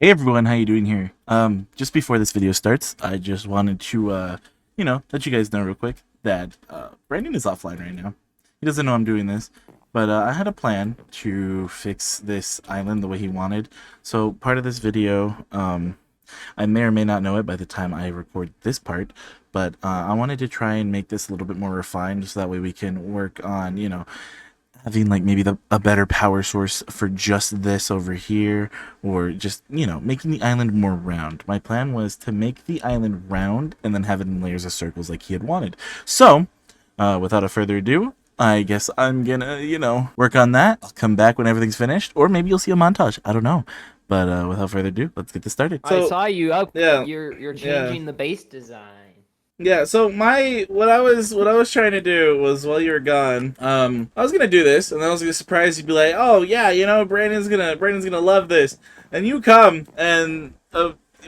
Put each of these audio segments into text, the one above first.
Hey everyone, how you doing here? Just before this video starts, I just wanted to, let you guys know real quick that Brandon is offline right now. He doesn't know I'm doing this, but I had a plan to fix this island the way he wanted. So part of this video, I may or may not know it by the time I record this part, but I wanted to try and make this a little bit more refined so that way we can work on, having like maybe a better power source for just this over here, or just making the island more round. My plan was to make the island round and then have it in layers of circles like he had wanted. So without a further ado, I guess I'm gonna work on that. I'll come back when everything's finished, or maybe you'll see a montage, I don't know. But without further ado, let's get this started. I saw you up. Yeah, You're yeah. changing the base design. Yeah, so what I was trying to do was, while you were gone, I was gonna do this, and then I was gonna surprise you, be like, oh yeah, Brandon's gonna love this, and you come, and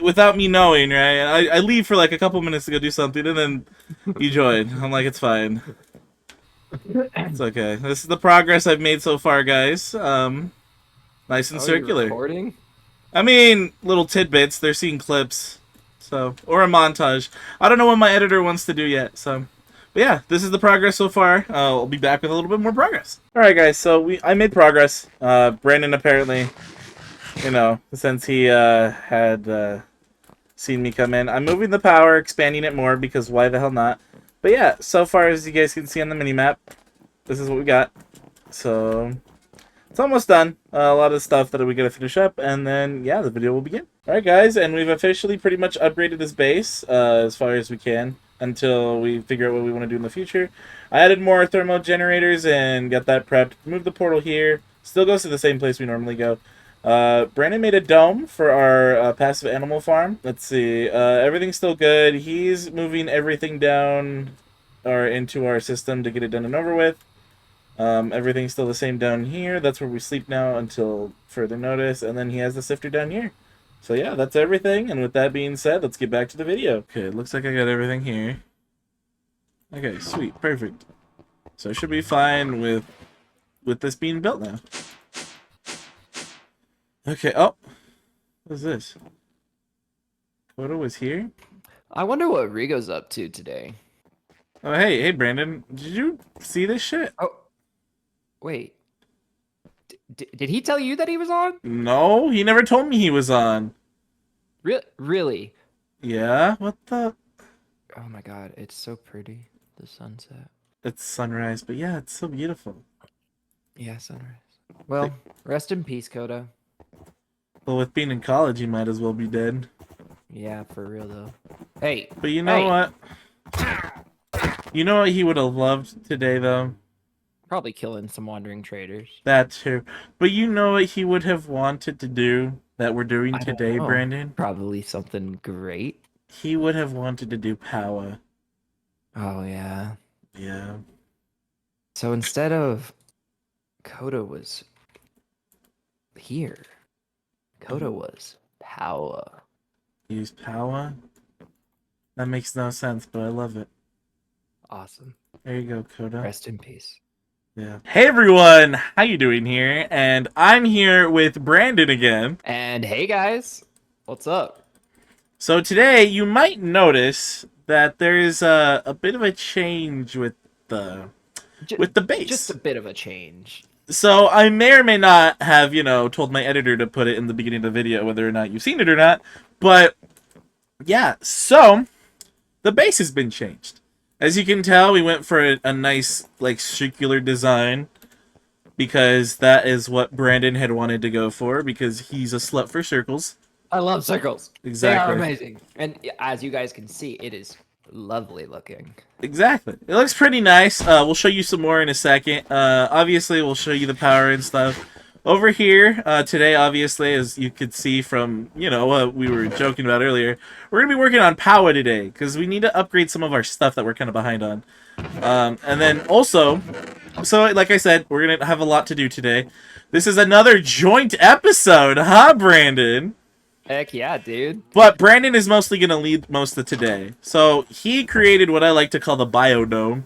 without me knowing, right? I leave for like a couple minutes to go do something, and then you join. I'm like, it's fine, it's okay. This is the progress I've made so far, guys. Nice and Oh, you're circular. recording? I mean, little tidbits. They're seeing clips. So, or a montage. I don't know what my editor wants to do yet. So, but yeah, this is the progress so far. I'll be back with a little bit more progress. All right, guys. So I made progress. Brandon apparently, since he had seen me come in, I'm moving the power, expanding it more because why the hell not? But yeah, so far as you guys can see on the mini map, this is what we got. So it's almost done. A lot of stuff that we gotta finish up, and then yeah, the video will begin. Alright guys, and we've officially pretty much upgraded this base as far as we can until we figure out what we want to do in the future. I added more thermal generators and got that prepped. Moved the portal here. Still goes to the same place we normally go. Brandon made a dome for our passive animal farm. Let's see. Everything's still good. He's moving everything down or into our system to get it done and over with. Everything's still the same down here. That's where we sleep now until further notice. And then he has the sifter down here. So yeah, that's everything. And with that being said, let's get back to the video. Okay, it looks like I got everything here. Okay, sweet, perfect. So I should be fine with this being built now. Okay, oh, what's this? Kodo was here? I wonder what Rigo's up to today. Oh, hey, Brandon, did you see this shit? Oh, wait. Did he tell you that he was on? No, he never told me he was on. Really? Yeah, what the? Oh my god, it's so pretty. The sunset. It's sunrise, but yeah, it's so beautiful. Yeah, sunrise. Well, rest in peace, Koda. Well, with being in college, you might as well be dead. Yeah, for real though. Hey. But you know what? You know what he would have loved today, though? Probably killing some wandering traders. That too. But you know what he would have wanted to do that we're doing today, Brandon? Probably something great. He would have wanted to do Powah. Oh, yeah. Yeah. So instead of Koda was here, Koda was Powah. Use Powah? That makes no sense, but I love it. Awesome. There you go, Koda. Rest in peace. Yeah. Hey everyone, how you doing here? And I'm here with Brandon again. And hey guys, what's up? So today you might notice that there is a bit of a change with the base. Just a bit of a change. So I may or may not have, told my editor to put it in the beginning of the video, whether or not you've seen it or not. But yeah, so the base has been changed. As you can tell, we went for a nice, like, circular design because that is what Brandon had wanted to go for because he's a slut for circles. I love circles. Exactly. They are amazing. And as you guys can see, it is lovely looking. Exactly. It looks pretty nice. We'll show you some more in a second. Obviously, we'll show you the power and stuff. Over here, today, obviously, as you could see from, what we were joking about earlier, we're going to be working on Powah today, because we need to upgrade some of our stuff that we're kind of behind on. And then also, so like I said, we're going to have a lot to do today. This is another joint episode, huh, Brandon? Heck yeah, dude. But Brandon is mostly going to lead most of today. So he created what I like to call the biodome.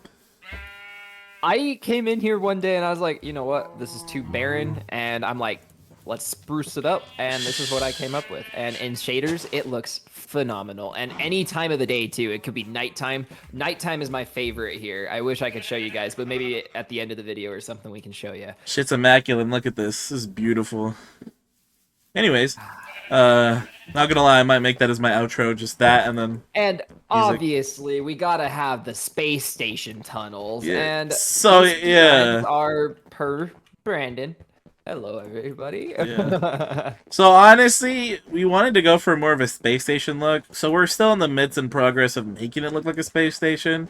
I came in here one day and I was like, you know what? This is too barren. And I'm like, let's spruce it up, and this is what I came up with. And in shaders, it looks phenomenal. And any time of the day too. It could be nighttime. Nighttime is my favorite here. I wish I could show you guys, but maybe at the end of the video or something we can show you. Shit's immaculate. Look at this. This is beautiful. Anyways, not gonna lie, I might make that as my outro, just that, and then... And obviously, we gotta have the space station tunnels. Yeah. And so, yeah. are per Brandon. Hello, everybody. Yeah. So, honestly, we wanted to go for more of a space station look, so we're still in the midst and progress of making it look like a space station.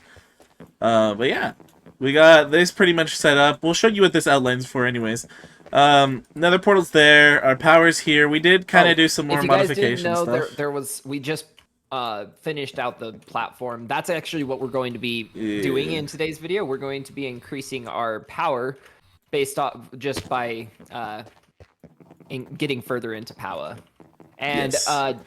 But yeah, we got this pretty much set up. We'll show you what this outlines for anyways. Nether portal's there. Our power's here. We did kind of do some more modification stuff. There was we just finished out the platform. That's actually what we're going to be doing in today's video. We're going to be increasing our power based off just by getting further into Powah. And a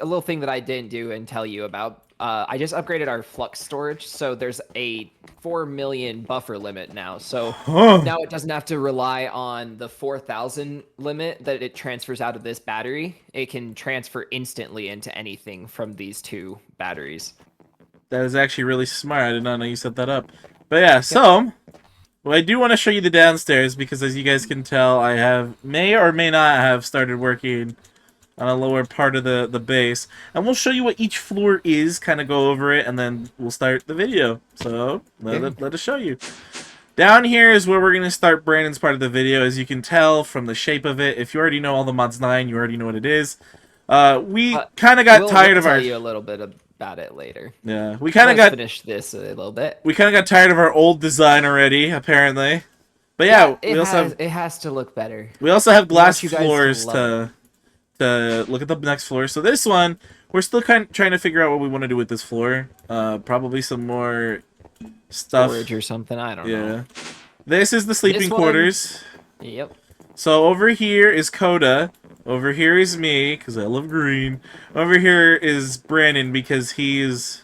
little thing that I didn't do and tell you about. I just upgraded our flux storage, so there's a 4 million buffer limit now. So now it doesn't have to rely on the 4,000 limit that it transfers out of this battery. It can transfer instantly into anything from these two batteries. That is actually really smart. I did not know you set that up. But yeah, so... Well, I do want to show you the downstairs, because as you guys can tell, I may or may not have started working on a lower part of the base. And we'll show you what each floor is, kind of go over it, and then we'll start the video. So, let us show you. Down here is where we're going to start Brandon's part of the video. As you can tell from the shape of it, if you already know all the mods 9, you already know what it is. We kind of got tired of our... We'll tell you a little bit about it later. Yeah, we kind of got... finish this a little bit. We kind of got tired of our old design already, apparently. But yeah, it has to look better. We also have glass floors to look at the next floor. So this one, we're still kind of trying to figure out what we want to do with this floor. Probably some more stuff. Storage or something, I don't know. Yeah. This is the sleeping quarters. Yep. So over here is Coda. Over here is me, because I love green. Over here is Brandon, because he's...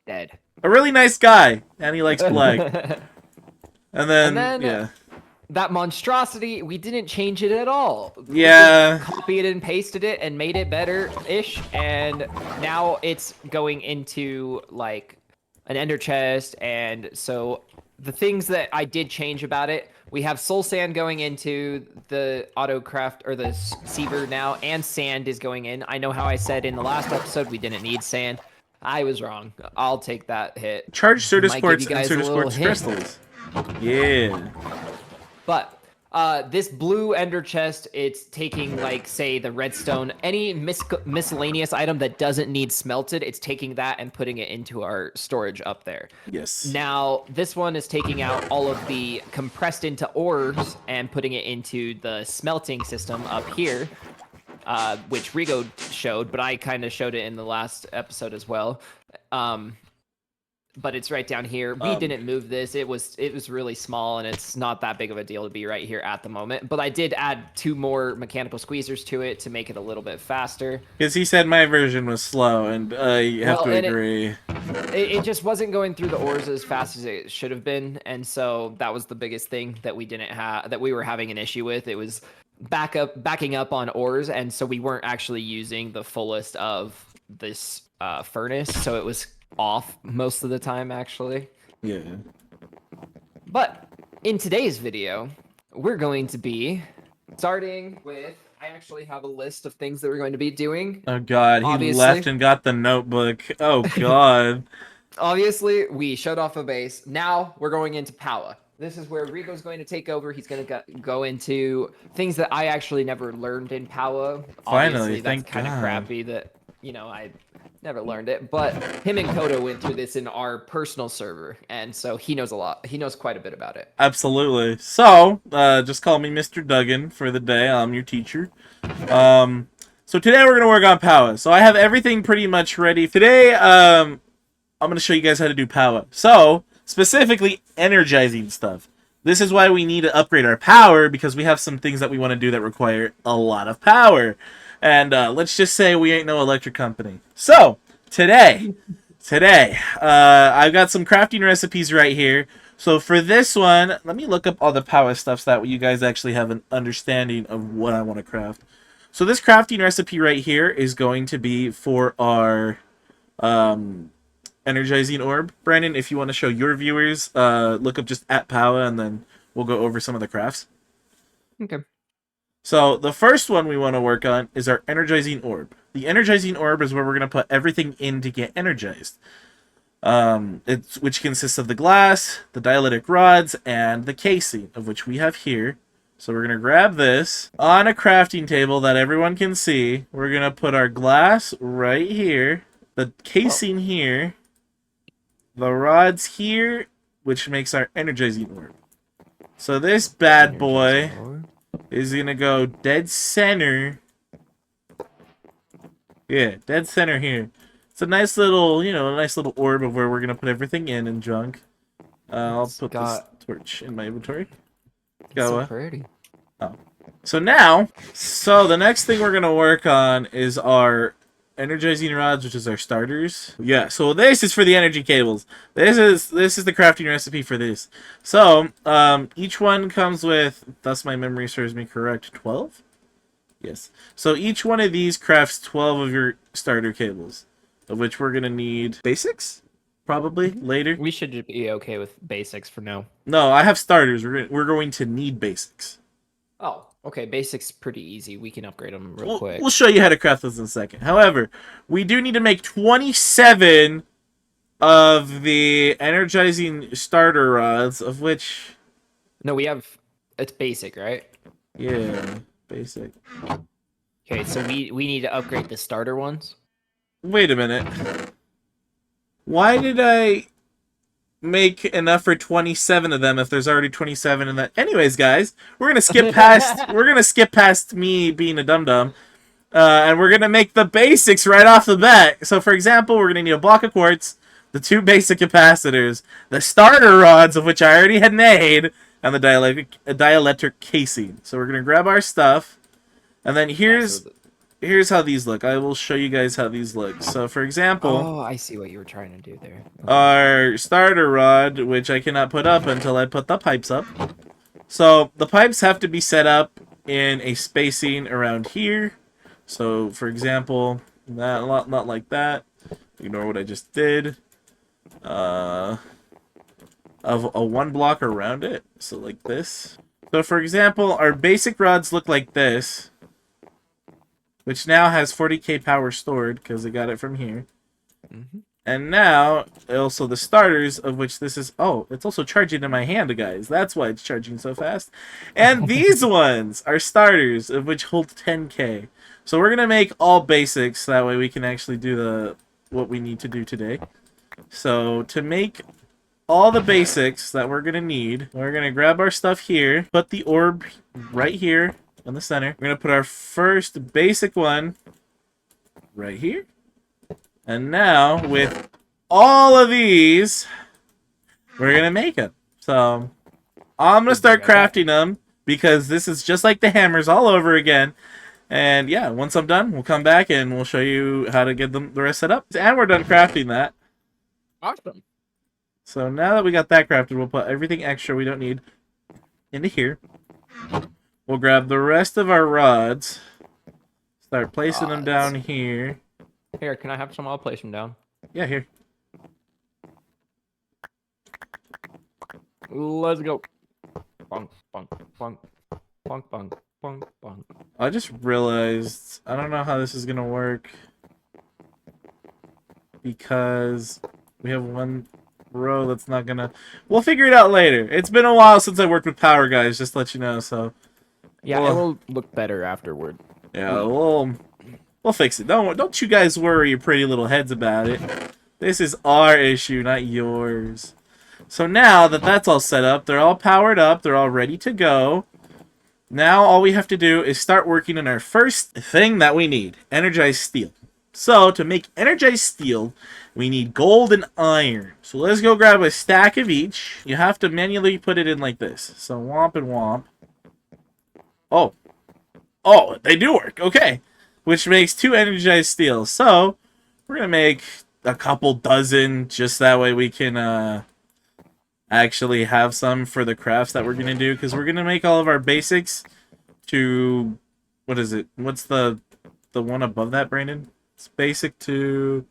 dead. A really nice guy, and he likes black. And then yeah. That monstrosity, we didn't change it at all. Yeah. We just copied and pasted it and made it better-ish, and now it's going into, like, an ender chest, and so the things that I did change about it, we have soul sand going into the autocraft, or the Seaver now, and sand is going in. I know how I said in the last episode we didn't need sand. I was wrong. I'll take that hit. Charge Certus quartz and Certus quartz crystals. Yeah. But this blue ender chest, it's taking, like, say, the redstone, any miscellaneous item that doesn't need smelted, it's taking that and putting it into our storage up there. Yes. Now, this one is taking out all of the compressed into ores and putting it into the smelting system up here, which Rigo showed, but I kind of showed it in the last episode as well. But it's right down here. We didn't move this. It was really small, and it's not that big of a deal to be right here at the moment. But I did add 2 more mechanical squeezers to it to make it a little bit faster. Because he said my version was slow, and I have to agree. It just wasn't going through the ores as fast as it should have been, and so that was the biggest thing that we didn't have, that we were having an issue with. It was backing up on ores, and so we weren't actually using the fullest of this furnace, so it was off most of the time, actually. Yeah. But in today's video, we're going to be starting with... I actually have a list of things that we're going to be doing. Oh god, he left and got the notebook. Oh god. Obviously, we showed off a base. Now we're going into Powah. This is where Rigo's going to take over. He's going to go into things that I actually never learned in Powah. Finally, that's kind of crappy that, you know, I never learned it. But him and Kodo went through this in our personal server, and so he knows a lot. He knows quite a bit about it. Absolutely. So, just call me Mr. Duggan for the day. I'm your teacher. So today we're going to work on Powah. So I have everything pretty much ready. Today, I'm going to show you guys how to do Powah. So, specifically, energizing stuff. This is why we need to upgrade our power, because we have some things that we want to do that require a lot of power. And let's just say we ain't no electric company. So, today, I've got some crafting recipes right here. So for this one, let me look up all the Powah stuff so that way you guys actually have an understanding of what I want to craft. So this crafting recipe right here is going to be for our energizing orb. Brandon, if you want to show your viewers, look up just at Powah and then we'll go over some of the crafts. Okay. So the first one we want to work on is our energizing orb. The energizing orb is where we're going to put everything in to get energized. Which consists of the glass, the dielectric rods, and the casing, of which we have here. So we're going to grab this on a crafting table that everyone can see. We're going to put our glass right here, the casing here, the rods here, which makes our energizing orb. So this bad boy is going to go dead center. Yeah, dead center here. It's a nice little, a nice little orb of where we're going to put everything in and junk. I'll put this torch in my inventory. It's so pretty. Oh. So the next thing we're going to work on is our energizing rods, which is our starters. Yeah, so this is for the energy cables. This is the crafting recipe for this. So, each one comes with, thus my memory serves me correct, 12? Yes. So each one of these crafts 12 of your starter cables, of which we're going to need basics, probably, later. We should be okay with basics for now. No, I have starters. We're going to need basics. Oh, okay. Basics pretty easy. We can upgrade them real quick. We'll show you how to craft those in a second. However, we do need to make 27 of the energizing starter rods, of which... No, we have... It's basic, right? Yeah, basic. Okay, so we need to upgrade the starter ones? Wait a minute. Why did I make enough for 27 of them if there's already 27 in that? Anyways, guys, we're gonna skip past me being a dum-dum, and we're gonna make the basics right off the bat. So for example, we're gonna need a block of quartz, the 2 basic capacitors, the starter rods, of which I already had made, and the dielectric casing. So we're gonna grab our stuff, and then here's how these look. I will show you guys how these look. So, for example... Oh, I see what you were trying to do there. Okay. Our starter rod, which I cannot put up until I put the pipes up. So, the pipes have to be set up in a spacing around here. So, for example, not like that. Ignore what I just did. Of a 1 block around it. So, like this. So, for example, our basic rods look like this, which now has 40k power stored because I got it from here. Mm-hmm. And now, also the starters, of which this is... Oh, it's also charging in my hand, guys. That's why it's charging so fast. And these ones are starters, of which hold 10k. So we're going to make all basics, that way we can actually do what we need to do today. So, to make all the basics that we're going to need, we're going to grab our stuff here, put the orb right here, in the center. We're going to put our first basic one right here. And now, with all of these, we're going to make them. So, I'm going to start crafting them, because this is just like the hammers all over again. And yeah, once I'm done, we'll come back and we'll show you how to get the rest set up. And we're done crafting that. Awesome. So now that we got that crafted, we'll put everything extra we don't need into here. We'll grab the rest of our rods, start placing them down here. Here, can I have some? I'll place them down. Yeah, here. Let's go. Bonk, bonk, bonk, bonk, bonk, bonk, bonk. I just realized, I don't know how this is going to work, because we have one row that's not going to... We'll figure it out later. It's been a while since I worked with power, guys, just to let you know, so... Yeah, it will look better afterward. Yeah, we'll fix it. Don't you guys worry your pretty little heads about it. This is our issue, not yours. So now that that's all set up, they're all powered up, they're all ready to go. Now all we have to do is start working on our first thing that we need, energized steel. So to make energized steel, we need gold and iron. So let's go grab a stack of each. You have to manually put it in like this. So womp and womp. Oh, they do work. Okay. Which makes 2 energized steel. So, we're going to make a couple dozen, just that way we can actually have some for the crafts that we're going to do, because we're going to make all of our basics to... What is it? What's the one above that, Brandon? It's basic to...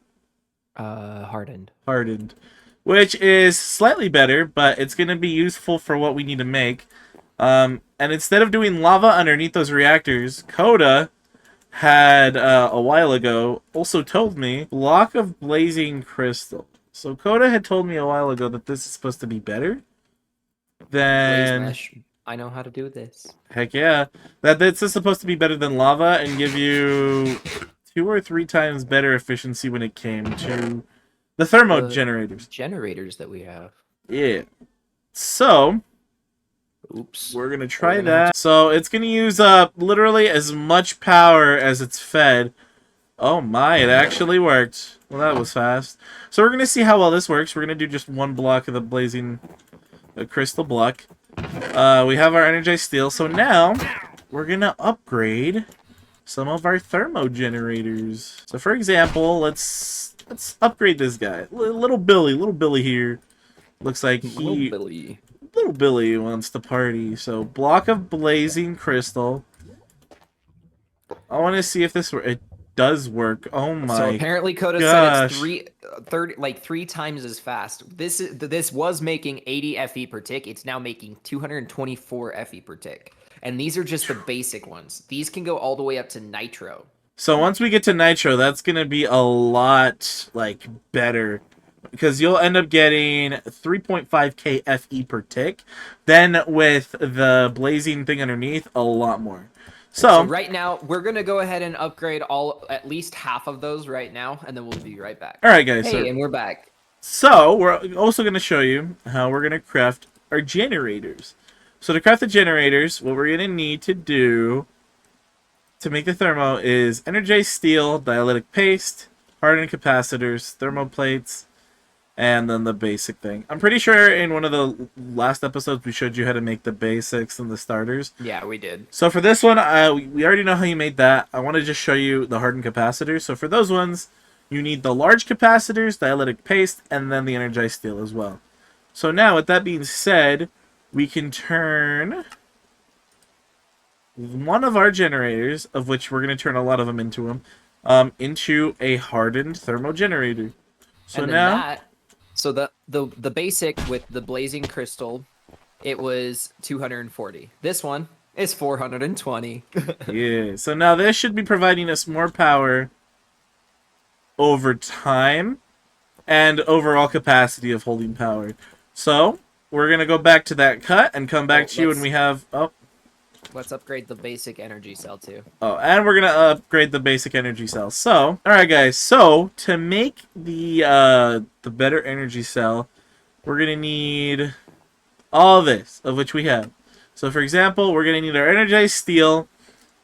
Hardened. Hardened. Which is slightly better, but it's going to be useful for what we need to make. And instead of doing lava underneath those reactors, Coda had, a while ago, also told me, block of blazing crystal. So Coda had told me a while ago that this is supposed to be better than... Blaze mesh. I know how to do this. Heck yeah. That this is supposed to be better than lava and give you 2 or 3 times better efficiency when it came to the thermo generators. Generators that we have. Yeah. So... Oops. We're going to try that. So it's going to use up literally as much power as it's fed. Oh my, it actually worked. Well, that was fast. So we're going to see how well this works. We're going to do just 1 block of the blazing crystal block. We have our energized steel. So now we're going to upgrade some of our thermo generators. So for example, let's upgrade this guy. Little Billy here. Looks like Little Billy wants to party. So, block of blazing crystal. I want to see if it does work. Oh my! So apparently, Coda said it's 3 times as fast. This was making 80 FE per tick. It's now making 224 FE per tick. And these are just the basic ones. These can go all the way up to nitro. So once we get to nitro, that's gonna be a lot better. Because you'll end up getting 3.5k FE per tick. Then with the blazing thing underneath, a lot more. So right now, we're going to go ahead and upgrade at least half of those right now, and then we'll be right back. Alright guys. Hey, and we're back. So, we're also going to show you how we're going to craft our generators. So to craft the generators, what we're going to need to do to make the thermo is energized steel, dielectric paste, hardened capacitors, thermoplates, and then the basic thing. I'm pretty sure in one of the last episodes we showed you how to make the basics and the starters. Yeah, we did. So for this one, we already know how you made that. I want to just show you the hardened capacitors. So for those ones, you need the large capacitors, dielectric paste, and then the energized steel as well. So now, with that being said, we can turn one of our generators, of which we're going to turn a lot of them into a hardened thermo generator. So now... So the basic with the blazing crystal, it was 240. This one is 420. Yeah. So now this should be providing us more power over time and overall capacity of holding power. So we're gonna go back to that cut and come back to you when we have. Let's upgrade the basic energy cell too. Oh, and we're gonna upgrade the basic energy cell. So, all right, guys. So to make the better energy cell, we're gonna need all this, of which we have. So, for example, we're gonna need our energized steel,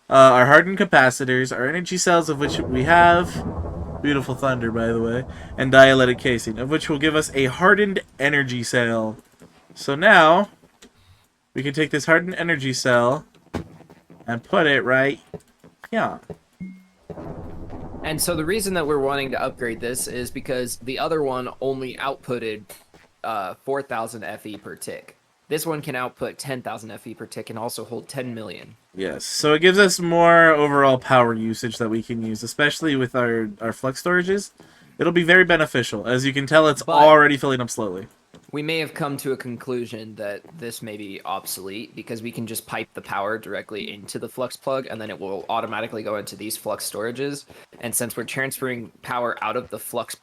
our hardened capacitors, our energy cells, of which we have. Beautiful thunder, by the way, and dielectric casing, of which will give us a hardened energy cell. So now we can take this hardened energy cell and put it right here. And so the reason that we're wanting to upgrade this is because the other one only outputted 4,000 FE per tick. This one can output 10,000 FE per tick and also hold 10 million. Yes, so it gives us more overall power usage that we can use, especially with our flux storages. It'll be very beneficial. As you can tell, it's already filling up slowly. We may have come to a conclusion that this may be obsolete because we can just pipe the power directly into the flux plug and then it will automatically go into these flux storages. And since we're transferring power out of the flux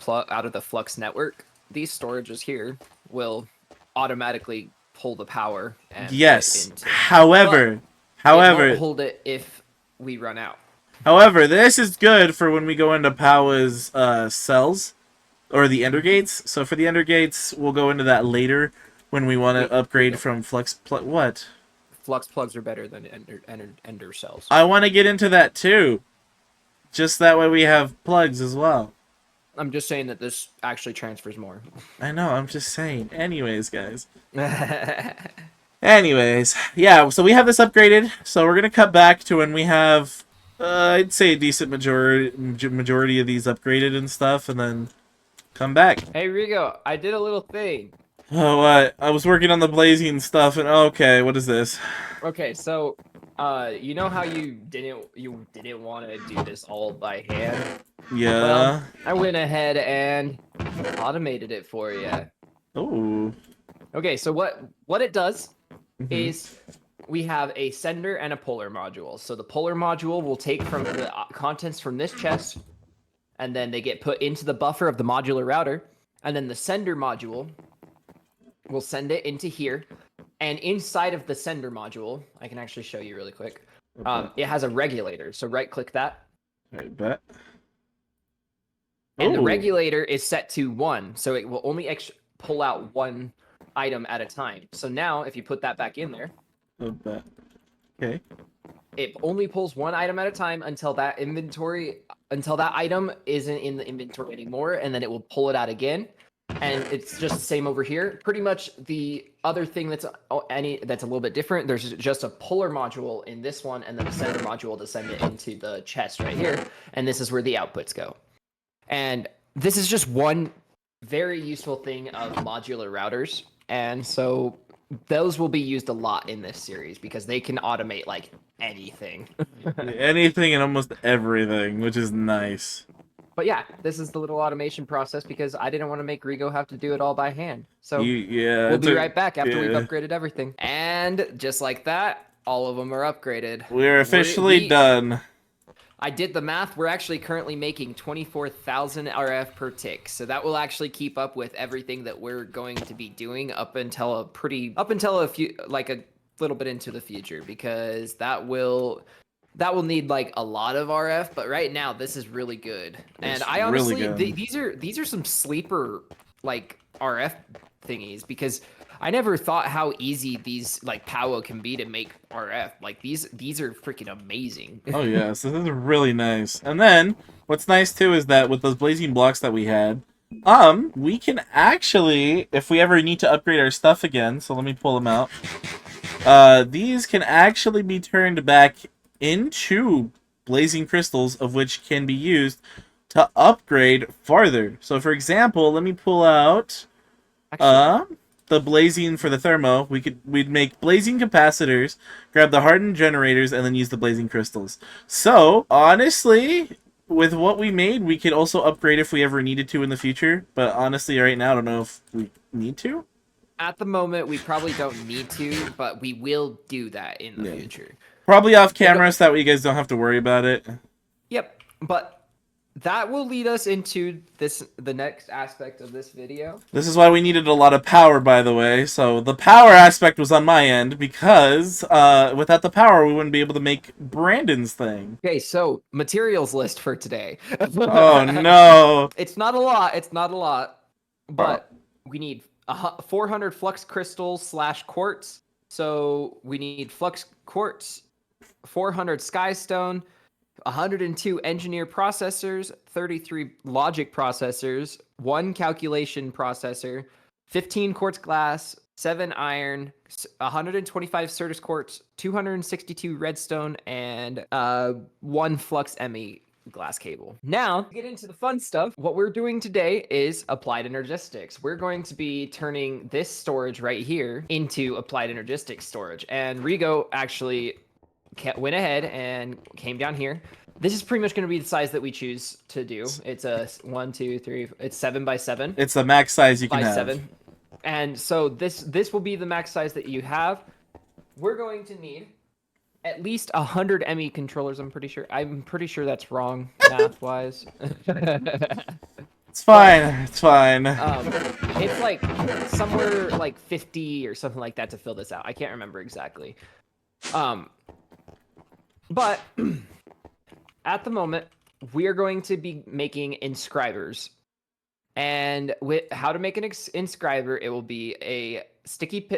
network, these storages here will automatically pull the power. And yes. However, it won't hold it if we run out. However, this is good for when we go into Powah's cells. Or the ender gates. So for the ender gates, we'll go into that later when we want to upgrade from flux plug. What? Flux plugs are better than ender cells. I want to get into that too. Just that way we have plugs as well. I'm just saying that this actually transfers more. I know, I'm just saying. Anyways, guys. Anyways, yeah, so we have this upgraded. So we're going to cut back to when we have, I'd say, a decent majority of these upgraded and stuff, and then come back. Hey, Rigo, I did a little thing. Oh, what? I was working on the blazing stuff, and okay, what is this? Okay, so you know how you didn't want to do this all by hand? Well, Yeah. I went ahead and automated it for you. Oh. Okay, so what it does Mm-hmm. is we have a sender and a polar module. So the polar module will take from the contents from this chest, and then they get put into the buffer of the modular router, and then the sender module will send it into here. And inside of the sender module, I can actually show you really quick. It has a regulator. So right click that. I bet. And the Oh. regulator is set to 1. So it will only pull out one item at a time. So now if you put that back in there, I bet. Okay. it only pulls one item at a time until that item isn't in the inventory anymore, and then it will pull it out again. And it's just the same over here. Pretty much the other thing that's a little bit different, there's just a puller module in this one, and then a sender module to send it into the chest right here. And this is where the outputs go. And this is just one very useful thing of modular routers. And so those will be used a lot in this series because they can automate like anything. Anything and almost everything, which is nice. But yeah, this is the little automation process because I didn't want to make Rigo have to do it all by hand. So Yeah. we'll be right back after we've Yeah. upgraded everything. And just like that, all of them are upgraded. We're officially done. I did the math. We're actually currently making 24,000 RF per tick. So that will actually keep up with everything that we're going to be doing up until a few, like a little bit into the future, because that will need like a lot of RF, but right now this is really good. And It's I really honestly, good. these are some sleeper like RF thingies, because I never thought how easy these like Powah can be to make RF. Like these are freaking amazing. Oh yes, this is really nice. And then what's nice too is that with those blazing blocks that we had, we can actually, if we ever need to upgrade our stuff again, so let me pull them out. These can actually be turned back into blazing crystals, of which can be used to upgrade farther. So for example, let me pull out Actually, the blazing for the thermo. We'd make blazing capacitors, grab the hardened generators, and then use the blazing crystals. So honestly, with what we made, we could also upgrade if we ever needed to in the future. But honestly, right now, I don't know if we need to. at the moment, we probably don't need to, but we will do that in the Yeah. future. Probably off It'll, camera so that way you guys don't have to worry about it. yep, but that will lead us into the next aspect of this video. This is why we needed a lot of power, by the way. So the power aspect was on my end because without the power, we wouldn't be able to make Brandon's thing. Okay, so materials list for today. Oh no! It's not a lot. It's not a lot, but we need 400 flux crystals / quartz. So we need flux quartz, 400 skystone, 102 engineer processors, 33 logic processors, 1 calculation processor, 15 quartz glass, 7 iron, 125 Certus quartz, 262 redstone, and 1 flux ME glass cable. Now, to get into the fun stuff, what we're doing today is Applied Energistics. We're going to be turning this storage right here into Applied Energistics storage. And Rigo actually went ahead and came down here. This is pretty much going to be the size that we choose to do. It's a 1, 2, 3. It's 7 by 7. It's the max size you can by have. 7. And so this will be the max size that you have. We're going to need at least 100 ME controllers. I'm pretty sure that's wrong math wise. It's fine. It's fine. It's like somewhere like 50 or something like that to fill this out. I can't remember exactly. But at the moment, we are going to be making inscribers. And with how to make an inscriber, it will be a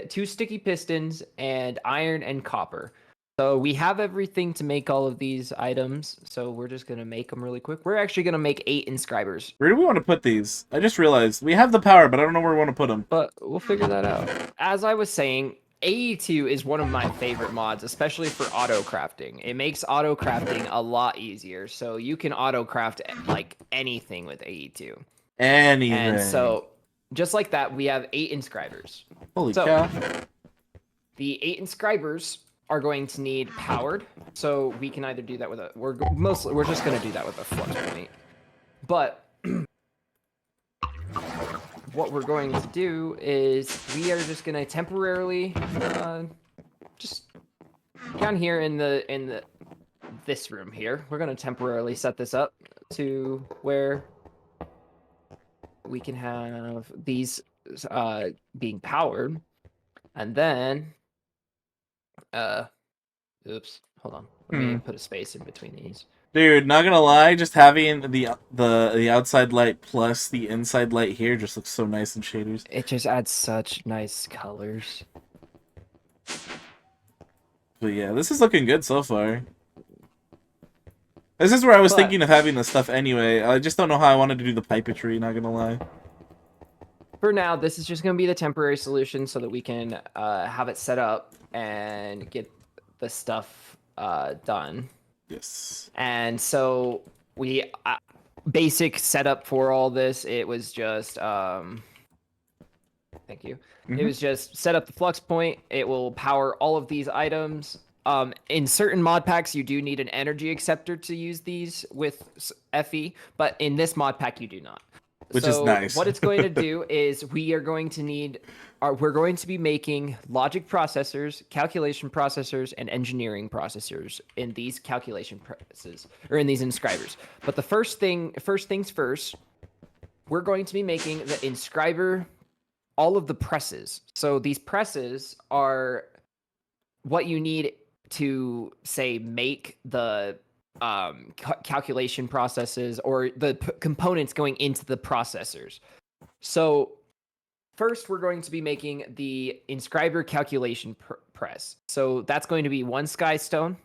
2 sticky pistons and iron and copper. So we have everything to make all of these items. So we're just going to make them really quick. We're actually going to make 8 inscribers. Where do we want to put these? I just realized we have the power, but I don't know where we want to put them. But we'll figure that out. As I was saying, AE2 is one of my favorite mods, especially for auto crafting. It makes auto crafting a lot easier. So you can auto craft like anything with AE2. Anything. And so just like that, we have 8 inscribers. Holy So, cow. the 8 inscribers are going to need powered, so we can either do that with a we're just going to do that with a flux point. But what we're going to do is we are just going to temporarily just down here in this room here, we're going to temporarily set this up to where we can have these being powered, and then oops, hold on, let me put a space in between these. Dude, not gonna lie, just having the outside light plus the inside light here just looks so nice in shaders. It just adds such nice colors. But yeah, this is looking good so far. This is where I was thinking of having this stuff anyway. I just don't know how I wanted to do the pipetry, not gonna lie. For now, this is just going to be the temporary solution so that we can have it set up and get the stuff done. Yes. And so we basic setup for all this, it was just thank you. It was just set up the flux point. It will power all of these items. In certain mod packs, you do need an energy acceptor to use these with FE, but in this mod pack, you do not. Which is nice. What it's going to do is we're going to be making logic processors, calculation processors, and engineering processors in these calculation presses, or in these inscribers. But the first things first, we're going to be making the inscriber, all of the presses. So these presses are what you need to, say, make the calculation processes or the components going into the processors. So first, we're going to be making the inscriber calculation press. So that's going to be 1 skystone,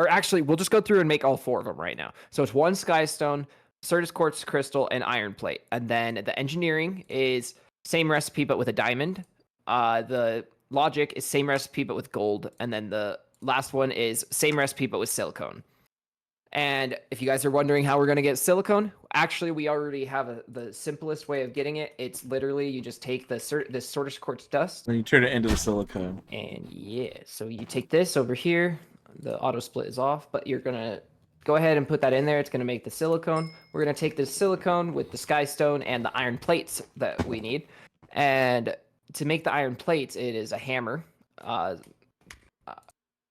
or actually, we'll just go through and make all 4 of them right now. So it's 1 skystone, Certus quartz crystal, and iron plate. And then the engineering is same recipe but with a diamond. The logic is same recipe but with gold, and then the last one is same recipe but with silicone. And if you guys are wondering how we're going to get silicone, actually, we already have the simplest way of getting it. It's literally you just take this Certus quartz dust. And you turn it into the silicone. And yeah, so you take this over here. The auto split is off, but you're going to go ahead and put that in there. It's going to make the silicone. We're going to take this silicone with the skystone and the iron plates that we need. And to make the iron plates, it is a hammer.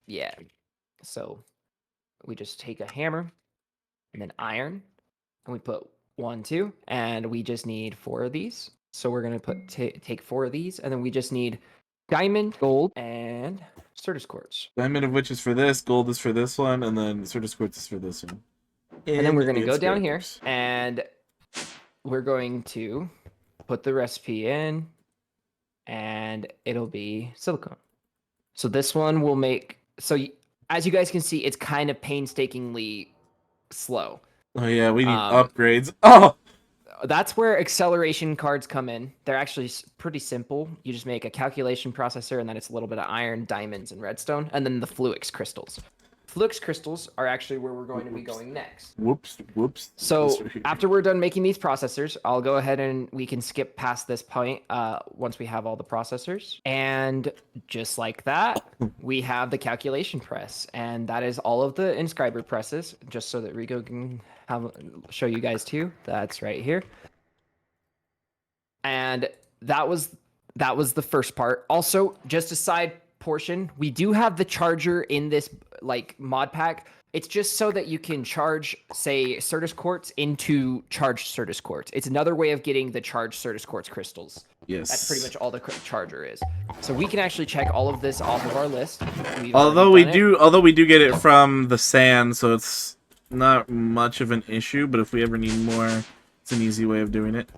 Yeah. So we just take a hammer and then iron, and we put 1, 2, and we just need 4 of these. So we're gonna take 4 of these, and then we just need diamond, gold, and Certus quartz. Diamond of which is for this, gold is for this one, and then Certus quartz is for this one. And then we're gonna go down here, and we're going to put the recipe in, and it'll be silicone. So this one will make as you guys can see, it's kind of painstakingly slow. Oh yeah, we need upgrades. Oh! That's where acceleration cards come in. They're actually pretty simple. You just make a calculation processor, and then it's a little bit of iron, diamonds, and redstone, and then the Fluix crystals. Fluix crystals are actually where we're going to be going next. Whoops. So after we're done making these processors, I'll go ahead and we can skip past this point once we have all the processors. And just like that, we have the calculation press. And that is all of the inscriber presses, just so that Rico can show you guys too. That's right here. And that was the first part. Also, just a side portion, we do have the charger in this mod pack. It's just so that you can charge, say, Certus quartz into charged Certus quartz. It's another way of getting the charged Certus quartz crystals. Yes. That's pretty much all the charger is. So we can actually check all of this off of our list. Although we do get it from the sand, so it's not much of an issue, but if we ever need more, it's an easy way of doing it.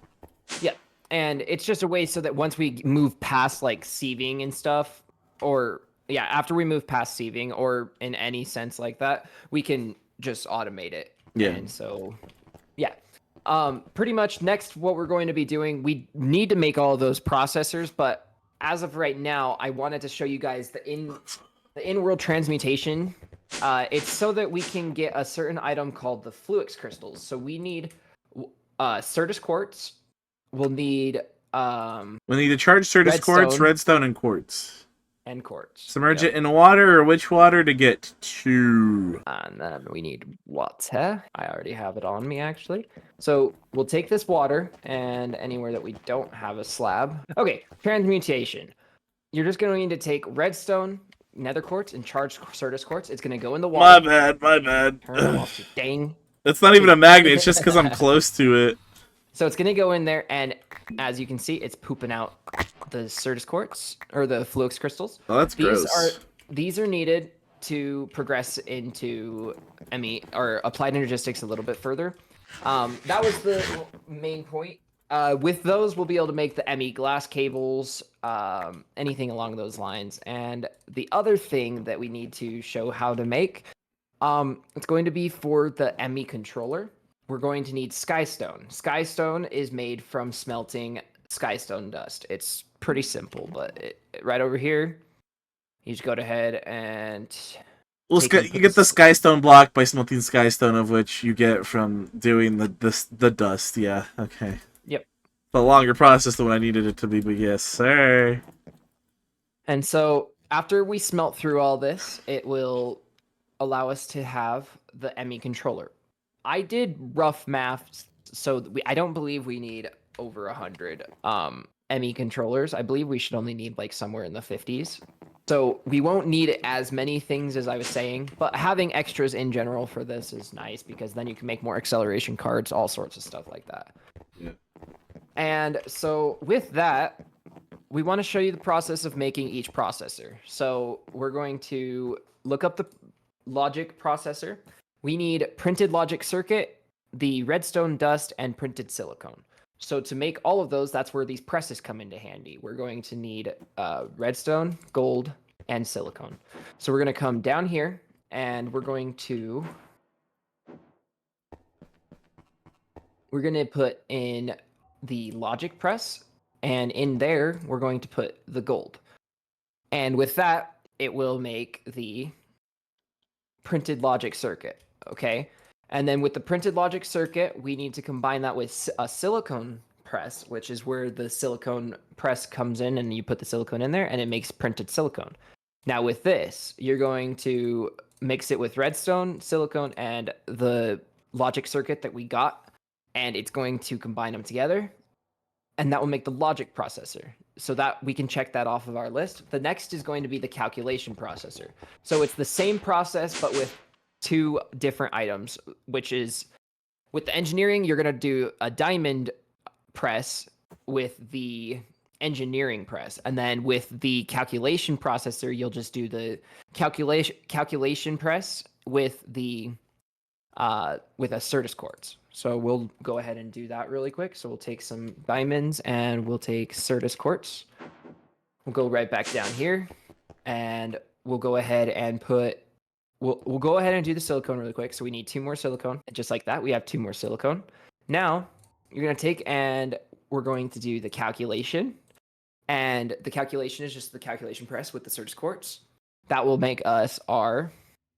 Yeah. And it's just a way so that once we move past sieving and stuff, or yeah, after we move past sieving or in any sense like that, we can just automate it. Yeah. And so, yeah. Pretty much next, what we're going to be doing, we need to make all of those processors, but as of right now, I wanted to show you guys the in-world transmutation. It's so that we can get a certain item called the Fluix crystals. So we need Certus quartz. We'll need We need to charge Certus quartz, redstone, and quartz. And quartz. Submerge it in water, or which water to get to? And then we need water. I already have it on me, actually. So we'll take this water, and anywhere that we don't have a slab. Okay, transmutation. You're just going to need to take redstone, nether quartz, and charged Certus quartz. It's going to go in the water. My bad. Turn it off, dang. It's not even a magnet, it's just because I'm close to it. So it's going to go in there, and as you can see, it's pooping out the Certus quartz, or the Fluix crystals. Oh, that's gross. These are needed to progress into ME, or Applied Energistics a little bit further. That was the main point. With those, we'll be able to make the ME glass cables, anything along those lines. And the other thing that we need to show how to make, it's going to be for the ME controller. We're going to need skystone. Skystone is made from smelting skystone dust. It's pretty simple, but right over here, you just go ahead and... Well, you get the skystone block by smelting skystone, of which you get from doing the dust. Yeah, okay. Yep. The longer process than what I needed it to be, but yes, sir. And so after we smelt through all this, it will allow us to have the ME controller. I did rough math, so I don't believe we need over 100 ME controllers. I believe we should only need like somewhere in the 50s. So we won't need as many things as I was saying, but having extras in general for this is nice because then you can make more acceleration cards, all sorts of stuff like that. Yeah. And so with that, we want to show you the process of making each processor. So we're going to look up the logic processor. We need printed logic circuit, the redstone dust, and printed silicone. So to make all of those, that's where these presses come into handy. We're going to need redstone, gold, and silicone. So we're going to come down here, and we're going to put in the logic press, and in there, we're going to put the gold. And with that, it will make the printed logic circuit, okay? And then with the printed logic circuit, we need to combine that with a silicone press, which is where the silicone press comes in and you put the silicone in there and it makes printed silicone. Now with this, you're going to mix it with redstone, silicone, and the logic circuit that we got, and it's going to combine them together, and that will make the logic processor. So that we can check that off of our list. The next is going to be the calculation processor. So it's the same process, but with two different items, which is with the engineering, you're going to do a diamond press with the engineering press. And then with the calculation processor, you'll just do the calculation press with the with a Certus quartz. So we'll go ahead and do that really quick. So we'll take some diamonds and we'll take Certus quartz. We'll go right back down here and we'll go ahead and put We'll go ahead and do the silicone really quick. So we need 2 more silicone. Just like that, we have 2 more silicone. Now, you're going to take and we're going to do the calculation. And the calculation is just the calculation press with the Certus quartz. That will make us our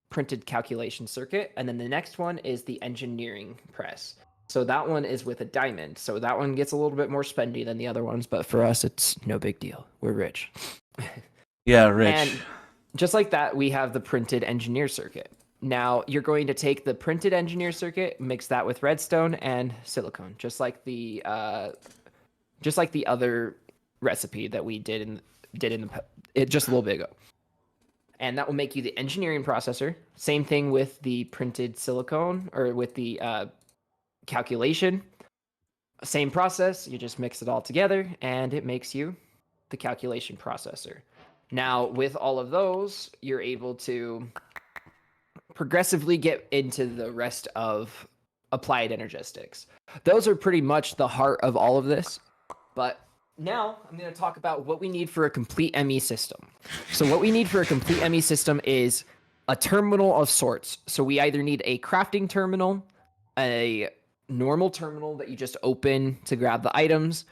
printed calculation circuit. And then the next one is the engineering press. So that one is with a diamond. So that one gets a little bit more spendy than the other ones. But for us, it's no big deal. We're rich. Yeah, rich. And just like that, we have the printed engineer circuit. Now, you're going to take the printed engineer circuit, mix that with redstone and silicone, just like the other recipe that we did just a little bit ago. And that will make you the engineering processor. Same thing with the printed silicone, or with the calculation. Same process, you just mix it all together, and it makes you the calculation processor. Now, with all of those, you're able to progressively get into the rest of Applied Energistics. Those are pretty much the heart of all of this. But now I'm going to talk about what we need for a complete ME system. So what we need for a complete ME system is a terminal of sorts. So we either need a crafting terminal, a normal terminal that you just open to grab the items.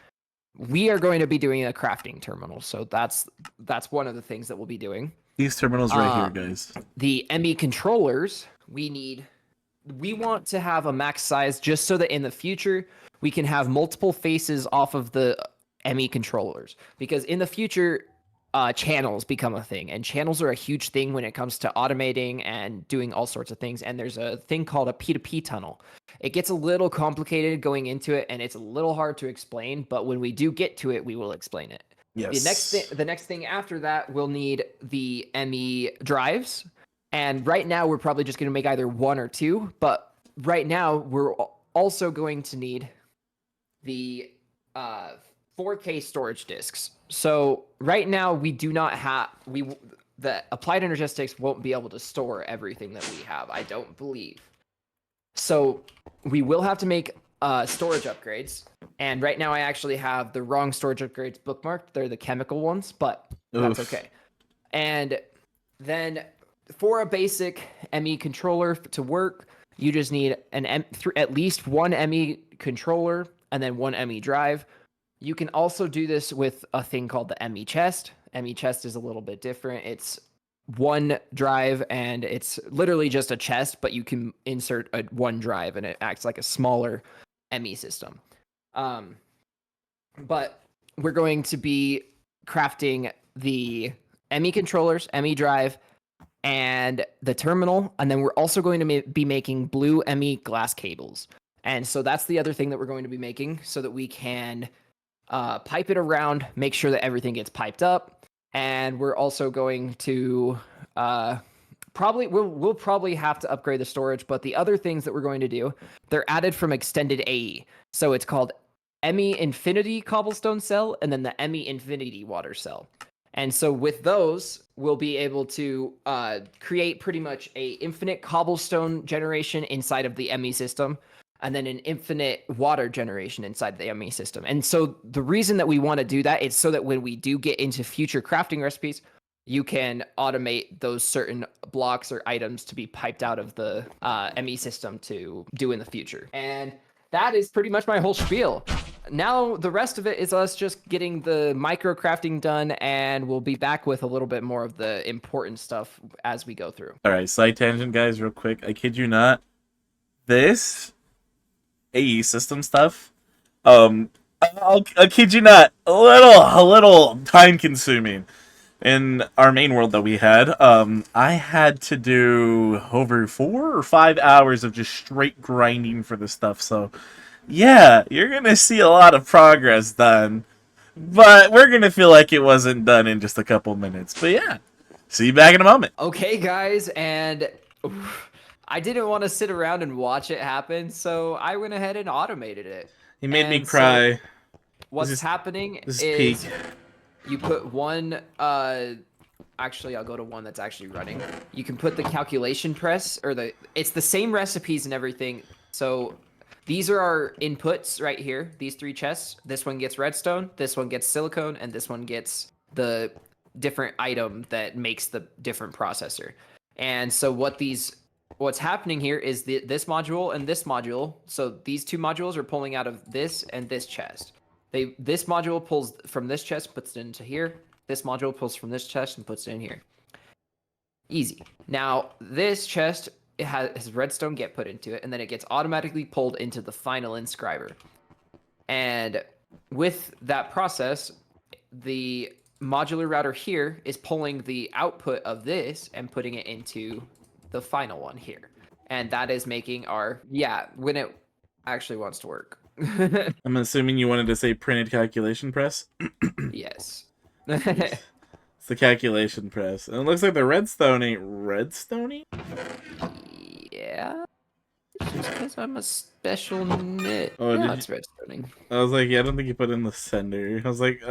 We are going to be doing a crafting terminal, so that's one of the things that we'll be doing. These terminals right here, guys. The ME controllers, we want to have a max size just so that in the future we can have multiple faces off of the ME controllers, because in the future, channels become a thing, and channels are a huge thing when it comes to automating and doing all sorts of things. And there's a thing called a P2P tunnel. It gets a little complicated going into it, and it's a little hard to explain, but when we do get to it, we will explain it. Yes. The next thing after that, we'll need the ME drives. And right now, we're probably just going to make either one or two. But right now, we're also going to need the 4K storage disks. So right now, we do not have the Applied Energistics won't be able to store everything that we have, I don't believe. So we will have to make storage upgrades. And right now I actually have the wrong storage upgrades bookmarked. They're the chemical ones, but that's okay. And then for a basic ME controller to work, you just need at least one ME controller and then one ME drive. You can also do this with a thing called the ME chest. ME chest is a little bit different. It's one drive and it's literally just a chest, but you can insert one drive and it acts like a smaller ME system. But we're going to be crafting the ME controllers, ME drive, and the terminal, and then we're also going to be making blue ME glass cables. And so that's the other thing that we're going to be making, so that we can pipe it around, make sure that everything gets piped up. And we're also going to we'll probably have to upgrade the storage, but the other things that we're going to do, they're added from extended AE. So it's called ME Infinity Cobblestone Cell and then the ME Infinity Water Cell. And so with those, we'll be able to create pretty much a infinite cobblestone generation inside of the ME system, and then an infinite water generation inside the ME system. And so the reason that we want to do that is so that when we do get into future crafting recipes, you can automate those certain blocks or items to be piped out of the ME system to do in the future. And that is pretty much my whole spiel. Now the rest of it is us just getting the micro crafting done, and we'll be back with a little bit more of the important stuff as we go through. All right, side tangent, guys, real quick. I kid you not. This AE system stuff, I'll kid you not, a little time consuming. In our main world that we had, I had to do over 4 or 5 hours of just straight grinding for this stuff. So, yeah, you're gonna see a lot of progress done, but we're gonna feel like it wasn't done in just a couple minutes. But yeah, see you back in a moment. Okay, guys, and I didn't want to sit around and watch it happen, so I went ahead and automated it. He made me cry. So what's happening this is peak. You put one, actually, I'll go to one that's actually running. You can put the calculation press, or it's the same recipes and everything. So these are our inputs right here, these 3 chests. This one gets redstone, this one gets silicone, and this one gets the different item that makes the different processor. And so what's happening here is this module and this module. So these 2 modules are pulling out of this and this chest. This module pulls from this chest, puts it into here. This module pulls from this chest and puts it in here. Easy. Now, this chest has redstone get put into it, and then it gets automatically pulled into the final inscriber. And with that process, the modular router here is pulling the output of this and putting it into the final one here. And that is making when it actually wants to work. I'm assuming you wanted to say printed calculation press? Yes. It's the calculation press. And it looks like the redstone ain't redstone-y? Yeah. Just because I'm a special knit. Oh, yeah, it's redstoning. I was like, yeah, I don't think you put in the sender. I was like,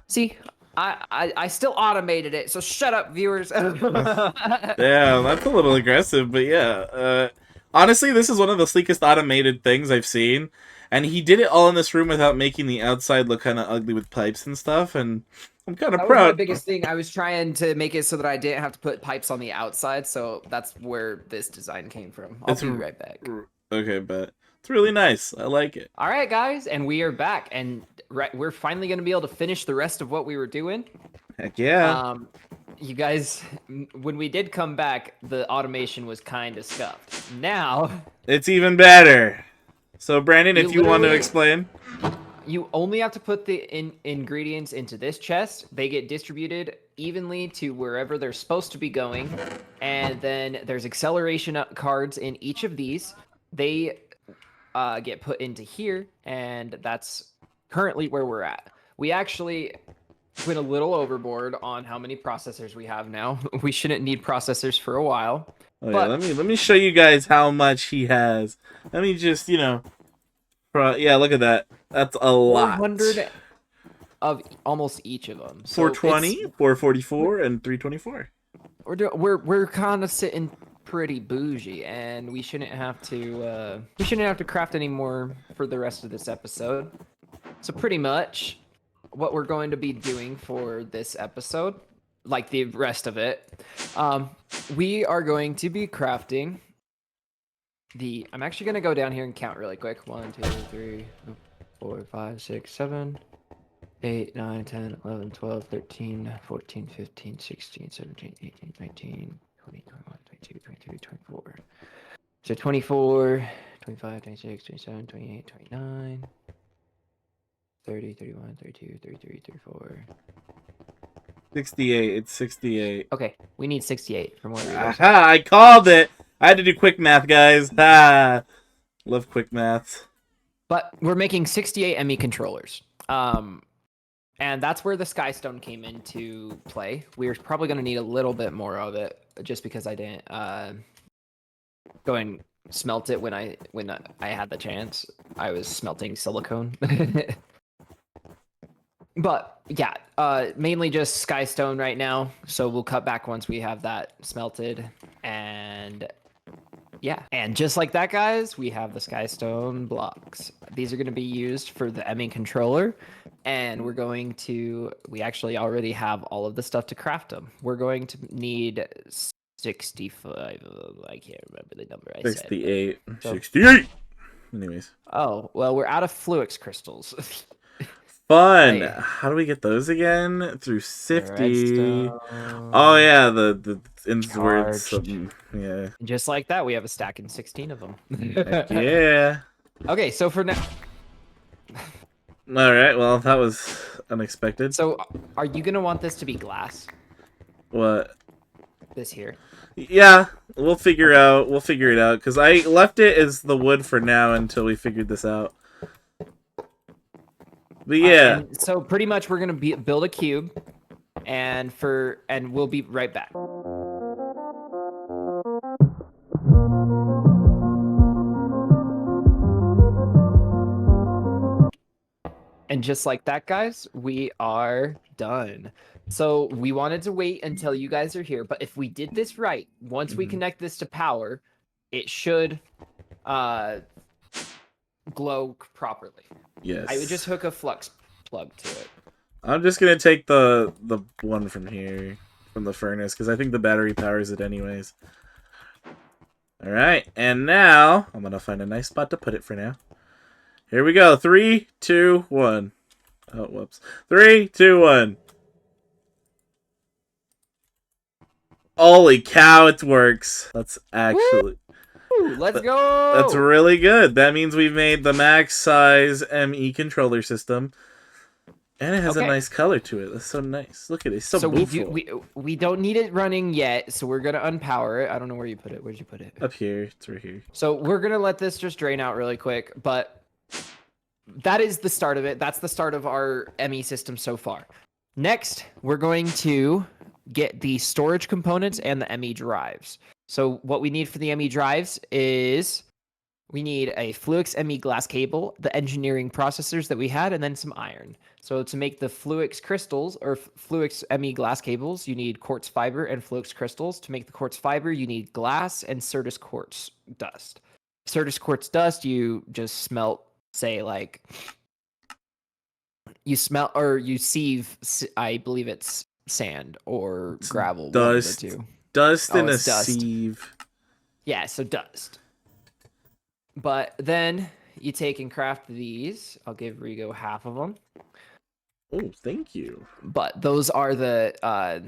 See, I still automated it, so shut up, viewers. yeah, that's a little aggressive, but yeah. Honestly, this is one of the sleekest automated things I've seen. And he did it all in this room without making the outside look kind of ugly with pipes and stuff, and I'm kind of proud. That was my biggest thing. I was trying to make it so that I didn't have to put pipes on the outside, so that's where this design came from. I'll be right back. Okay, but it's really nice. I like it. All right, guys, and we are back, and we're finally going to be able to finish the rest of what we were doing. Heck yeah. You guys, when we did come back, the automation was kind of scuffed. Now... It's even better. So, Brandon, if you want to explain. You only have to put the ingredients into this chest. They get distributed evenly to wherever they're supposed to be going. And then there's acceleration cards in each of these. They get put into here, and that's currently where we're at. We actually went a little overboard on how many processors we have now. We shouldn't need processors for a while. Oh, but yeah, let me show you guys how much he has. Let me just, yeah, look at that. That's a lot. 400 of almost each of them. So 420, 444, and 324. We're kind of sitting pretty bougie, and we shouldn't have to craft any more for the rest of this episode. So pretty much what we're going to be doing for this episode, like the rest of it, we are going to be crafting I'm actually going to go down here and count really quick. 1, 2, 3, 4, 5, 6, 7, 8, 9, 10, 11, 12, 13, 14, 15, 16, 17, 18, 19, 20, 21, 22, 23, 24. So 24, 25, 26, 27, 28, 29, 30, 31, 32, 33, 34. 68. It's 68. Okay, we need 68 from where we go. Aha, I called it. I had to do quick math, guys. Love quick maths. But we're making 68 ME controllers. And that's where the Skystone came into play. We're probably going to need a little bit more of it, just because I didn't go and smelt it when I had the chance. I was smelting silicone. But yeah, mainly just Skystone right now. So we'll cut back once we have that smelted. And yeah, and just like that, guys, we have the Skystone blocks. These are going to be used for the ME controller. And we actually already have all of the stuff to craft them. We're going to need 65. I can't remember the number I 68. said. 68. Anyways. Oh, well, we're out of Fluix crystals. Fun. Hey. How do we get those again? Through Sifty. Redstone. Oh yeah, the words. Yeah. Just like that, we have a stack and 16 of them. Heck yeah. Okay, so for now. All right. Well, that was unexpected. So, are you gonna want this to be glass? What? This here. Yeah, we'll figure it out because I left it as the wood for now until we figured this out. But yeah. So pretty much we're gonna build a cube, and we'll be right back. And just like that, guys, we are done. So we wanted to wait until you guys are here, but if we did this right, once we connect this to power, it should glow properly. Yes. I would just hook a flux plug to it. I'm just gonna take the one from here, from the furnace, because I think the battery powers it anyways. All right, and now I'm gonna find a nice spot to put it for now. Here we go. 3, 2, 1. Oh, whoops. 3, 2, 1. Holy cow, it works. That's actually... Woo! Let's go! That's really good. That means we've made the max size ME controller system. And it has a nice color to it. That's so nice. Look at it. It's so beautiful. We don't need it running yet, so we're going to unpower it. I don't know where you put it. Where'd you put it? Up here. It's right here. So we're going to let this just drain out really quick, but that is the start of it. That's the start of our ME system so far. Next, we're going to get the storage components and the ME drives. So what we need for the ME drives is we need a Fluix ME glass cable, the engineering processors that we had, and then some iron. So to make the Fluix crystals or Fluix ME glass cables, you need quartz fiber and Fluix crystals. To make the quartz fiber, you need glass and Certus quartz dust. Certus quartz dust, you just smelt, say, like, you smelt or you sieve, I believe it's sand or gravel. Dust. Dust and a dust. sieve. Yeah, so dust. But then you take and craft these. I'll give Rigo half of them. Oh, thank you. But those are the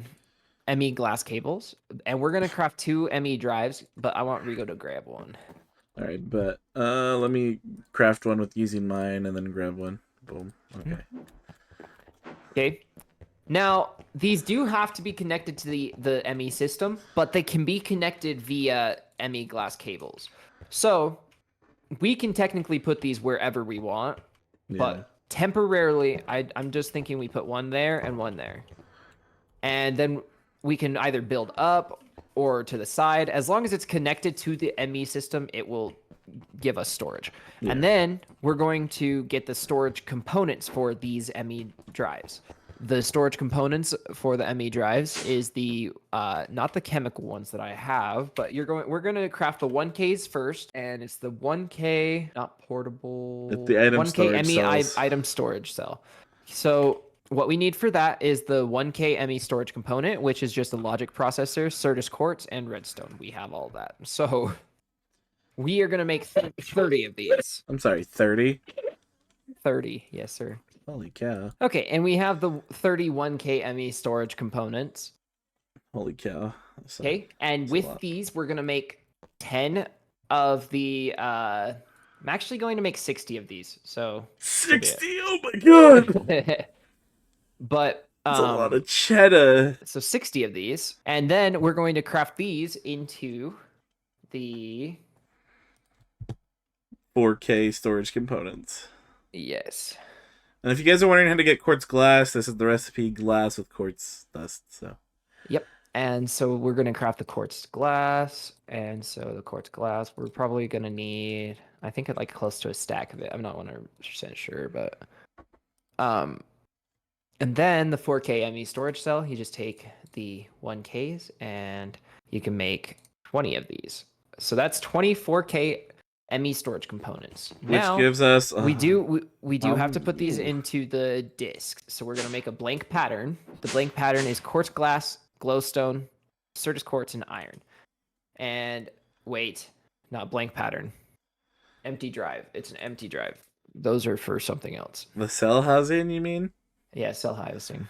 ME glass cables. And we're going to craft 2 ME drives, but I want Rigo to grab one. All right, but let me craft one with using mine and then grab one. Boom. Okay. Okay. Now, these do have to be connected to the ME system, but they can be connected via ME glass cables. So we can technically put these wherever we want, Yeah. but temporarily, I'm just thinking we put one there and one there. And then we can either build up or to the side. As long as it's connected to the ME system, it will give us storage. Yeah. And then we're going to get the storage components for these ME drives. The storage components for the ME drives is the not the chemical ones that I have, but we're going to craft the 1Ks first, and it's the 1K not portable. It's the item 1K storage ME cells. item storage cell. So what we need for that is the 1K ME storage component, which is just a logic processor, Certus quartz, and redstone. We have all that. So we are going to make 30 of these. I'm sorry, 30? 30, yes, sir. Holy cow. Okay, and we have the 31K ME storage components. Holy cow. Okay, and with these, we're going to make 10 of the... I'm actually going to make 60 of these, so... 60? Oh my god! But... That's a lot of cheddar. So 60 of these, and then we're going to craft these into the... 4K storage components. Yes. And if you guys are wondering how to get quartz glass, this is the recipe: glass with quartz dust. So. Yep. And so we're going to craft the quartz glass. And so the quartz glass, we're probably going to need, I think, like close to a stack of it. I'm not 100% sure, but and then the 4K ME storage cell, you just take the 1Ks and you can make 20 of these. So that's 24K ME storage components. Which gives us we do have to put these into the disk. So we're going to make a blank pattern. The blank pattern is quartz glass, glowstone, Certus quartz, and iron. And wait, not blank pattern. Empty drive. It's an empty drive. Those are for something else. The cell housing, you mean? Yeah, cell housing.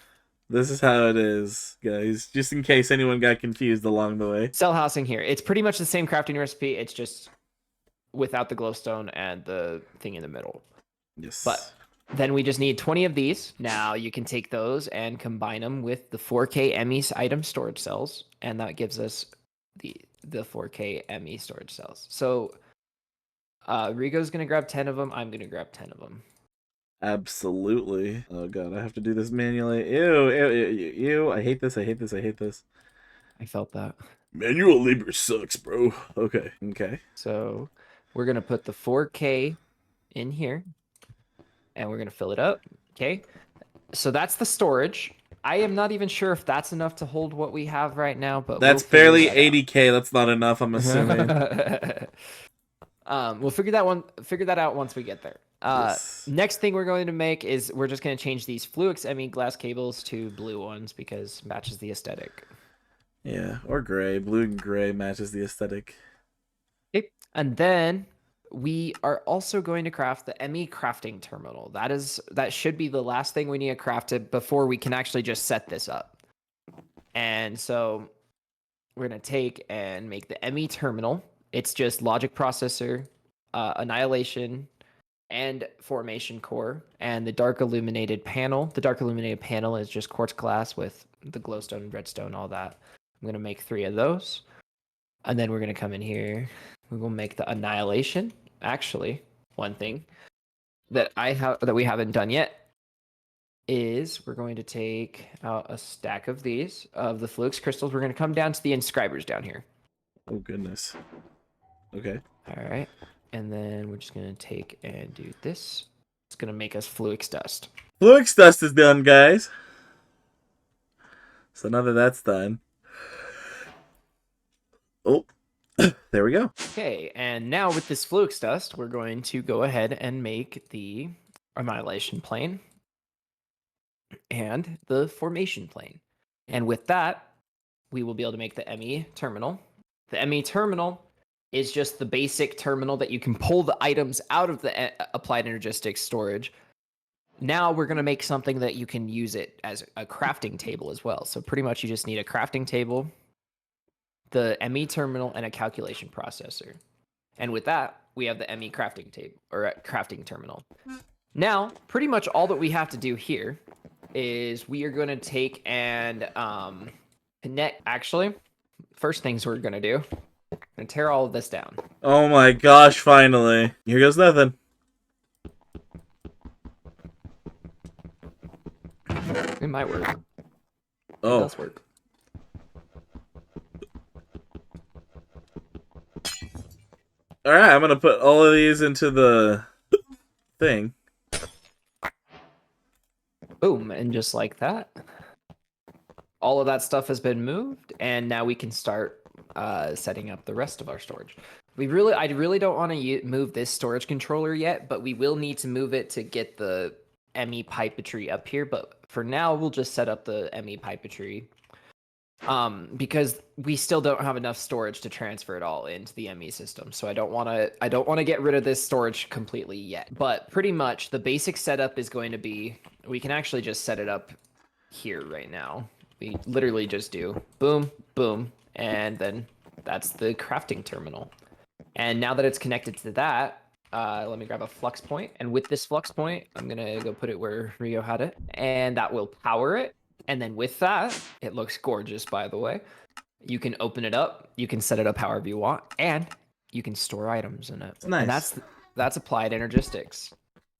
This is how it is, guys. Just in case anyone got confused along the way. Cell housing here. It's pretty much the same crafting recipe. It's just without the glowstone and the thing in the middle. Yes. But then we just need 20 of these. Now you can take those and combine them with the 4K ME item storage cells, and that gives us the 4K ME storage cells. So Rigo's going to grab 10 of them. I'm going to grab 10 of them. Absolutely. Oh god, I have to do this manually. Ew, ew, ew, ew. I hate this, I hate this, I hate this. I felt that. Manual labor sucks, bro. Okay. Okay. So we're going to put the 4K in here, and we're going to fill it up. Okay. So that's the storage. I am not even sure if that's enough to hold what we have right now, but that's barely 80K. That's not enough, I'm assuming. We'll figure that out once we get there. Yes. Next thing we're going to make is we're just going to change these Fluix ME glass cables to blue ones because matches the aesthetic. Yeah, or gray. Blue and gray matches the aesthetic. Okay. And then we are also going to craft the ME crafting terminal. That should be the last thing we need to craft it before we can actually just set this up. And so we're going to take and make the ME terminal. It's just logic processor, annihilation, and formation core, and the dark illuminated panel. The dark illuminated panel is just quartz glass with the glowstone, redstone, all that. I'm going to make 3 of those. And then we're going to come in here. We will make the annihilation. Actually, one thing that we haven't done yet is we're going to take out a stack of these, of the Fluix crystals. We're going to come down to the inscribers down here. Oh, goodness. Okay. All right. And then we're just going to take and do this. It's going to make us Fluix dust. Fluix dust is done, guys. So now that that's done. Oh, there we go. Okay, and now with this Fluix dust, we're going to go ahead and make the annihilation plane and the formation plane. And with that, we will be able to make the ME terminal. The ME terminal is just the basic terminal that you can pull the items out of the Applied Energistics storage. Now we're going to make something that you can use it as a crafting table as well. So pretty much you just need a crafting table, the ME terminal, and a calculation processor. And with that, we have the ME crafting table or crafting terminal. Now, pretty much all that we have to do here is we are going to take and connect. Actually, first things we're going to do, I'm going to tear all of this down. Oh my gosh, finally. Here goes nothing. It might work. Oh. It does work. Alright, I'm gonna put all of these into the thing. Boom, and just like that, all of that stuff has been moved, and now we can start setting up the rest of our storage. I really don't want to move this storage controller yet, but we will need to move it to get the ME pipetry up here. But for now, we'll just set up the ME pipetry because we still don't have enough storage to transfer it all into the ME system. So I don't want to get rid of this storage completely yet. But pretty much the basic setup is going to be, we can actually just set it up here right now. We literally just do boom, boom, and then that's the crafting terminal. And now that it's connected to that, let me grab a flux point. And with this flux point, I'm going to go put it where Rio had it. And that will power it. And then with that, it looks gorgeous, by the way. You can open it up. You can set it up however you want. And you can store items in it. Nice. And that's Applied Energistics.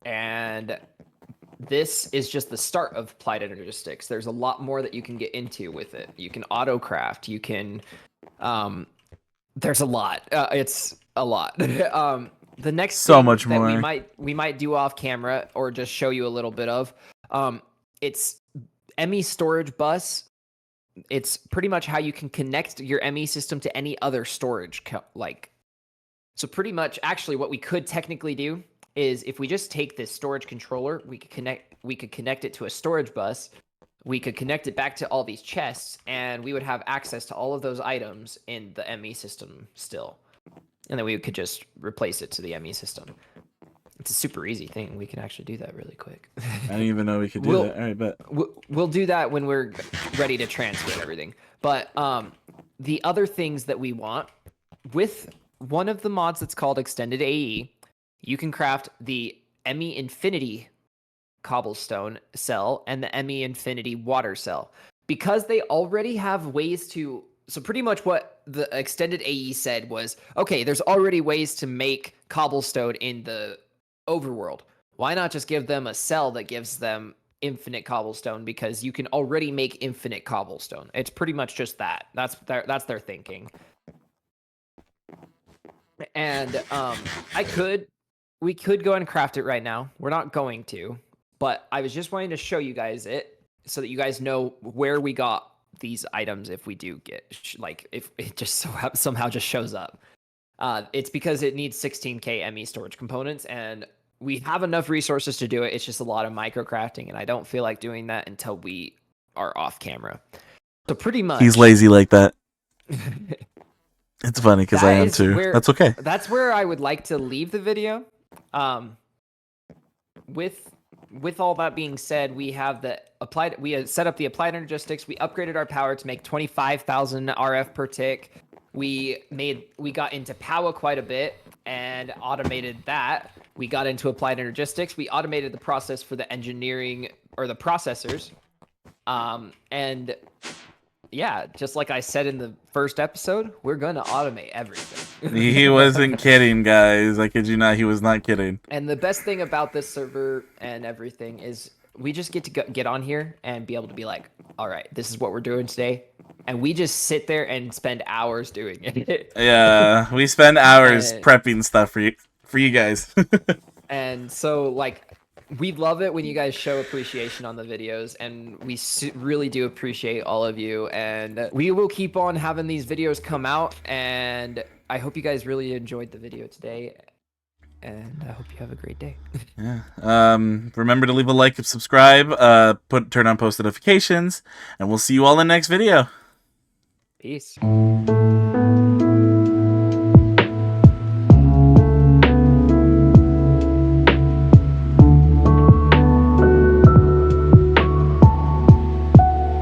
And this is just the start of Applied Energistics. There's a lot more that you can get into with it. You can auto craft. You can... there's a lot. It's a lot. The next so thing much that more we might do off camera or just show you a little bit of, it's ME storage bus. It's pretty much how you can connect your ME system to any other storage. So pretty much, actually, what we could technically do is if we just take this storage controller, we could connect it to a storage bus. We could connect it back to all these chests, and we would have access to all of those items in the ME system still. And then we could just replace it to the ME system. It's a super easy thing. We can actually do that really quick. I didn't even know we could do that. All right, but we'll do that when we're ready to transfer everything. But the other things that we want, with one of the mods that's called Extended AE, you can craft the ME Infinity cobblestone cell and the ME Infinity water cell. Because they already have ways to... So pretty much what the Extended AE said was, okay, there's already ways to make cobblestone in the overworld. Why not just give them a cell that gives them infinite cobblestone? Because you can already make infinite cobblestone. It's pretty much just that. That's their thinking. And we could go and craft it right now. We're not going to, but I was just wanting to show you guys it so that you guys know where we got these items if we do get, if it just somehow just shows up. It's because it needs 16k ME storage components, and we have enough resources to do it. It's just a lot of micro crafting, and I don't feel like doing that until we are off camera. So pretty much... He's lazy like that. It's funny because I am too. That's okay. That's where I would like to leave the video. With all that being said, we have we set up the Applied Energistics. We upgraded our power to make 25,000 RF per tick. We got into Powah quite a bit and automated that. We got into Applied Energistics. We automated the process for the engineering or the processors. And yeah, just like I said in the first episode, we're going to automate everything. He wasn't kidding, guys. I kid you not, he was not kidding. And the best thing about this server and everything is we just get to get on here and be able to be like, all right, this is what we're doing today. And we just sit there and spend hours doing it. Yeah, we spend hours prepping stuff for you guys. And so, we love it when you guys show appreciation on the videos, and we really do appreciate all of you. And we will keep on having these videos come out, and I hope you guys really enjoyed the video today. And I hope you have a great day. Yeah. Remember to leave a like and subscribe. Turn on post notifications, and we'll see you all in the next video. Peace.